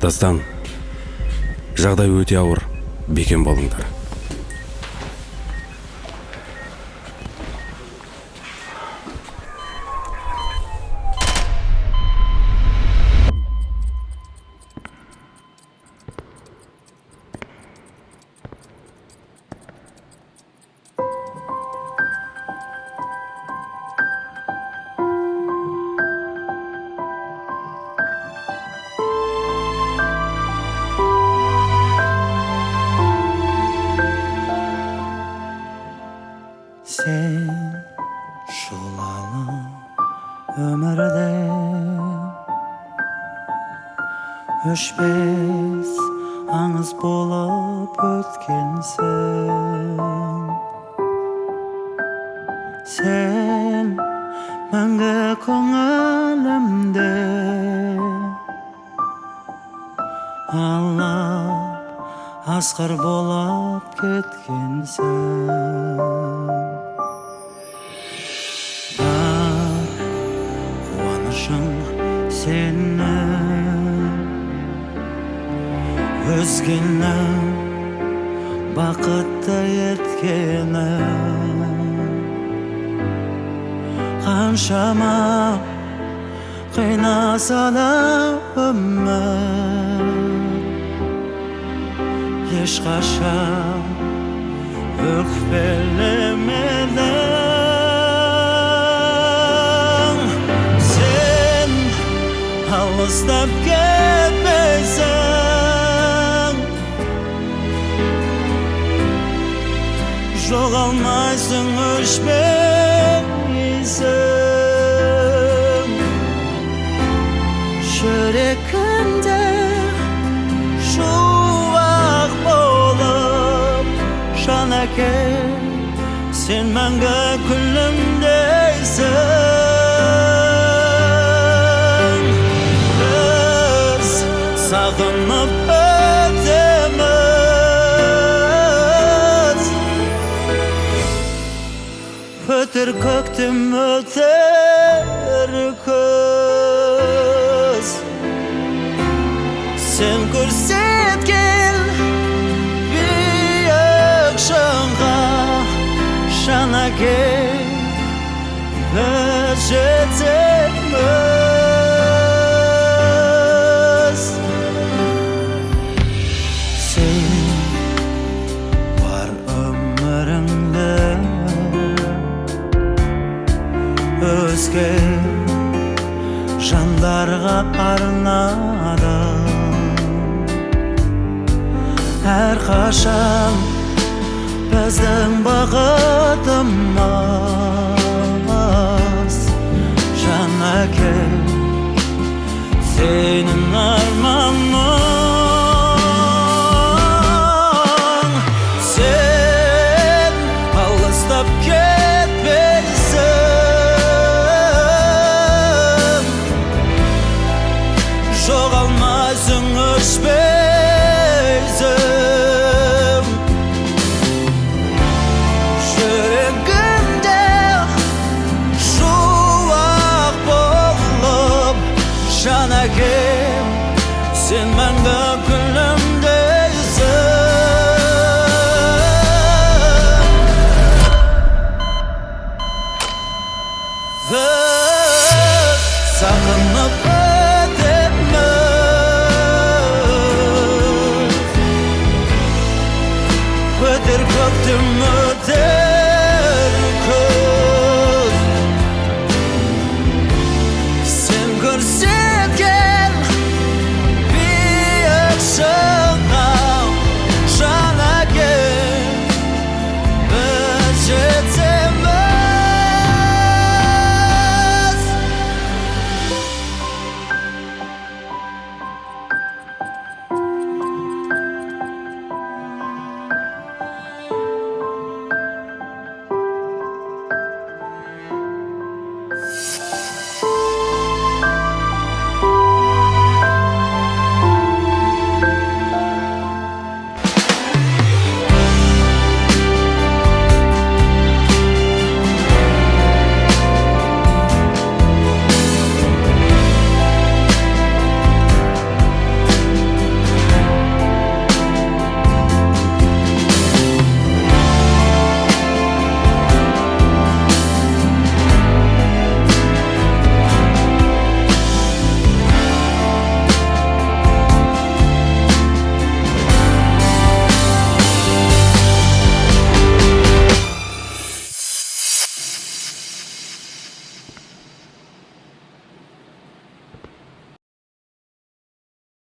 Дастан, жагдай өтө ауыр, бекем болуңдар. Sen şulalı ömürde öşbez аңыз болып өткенсің. Sen мәңгі көңілімде алла асқар болып кеткенсің. Senin özgünün baqытты еткенің қаншама қинаса да өмір ешқашан өкпелемедің. Алыстап кетпейсің, жоғалмайсың, өшпейсің. Жүрегімде шуақ болып жан әкел, сен мәңгі күлімдейсің. Sağınıp ötemiz, öter köktüm öter kız. Sen көрсеткен büyük şanға şana gel жетеміз. Өзге жандарға арнадым, әрқашан біздің бақытымыз. Жан әкел сенің арманың. Сен алыстап жоғалмайсың, өшпейсің. Жүрегімде шуақ болып жан әкел, сен мәңгі күлімдейсің. Сағынып öter köktüm öter.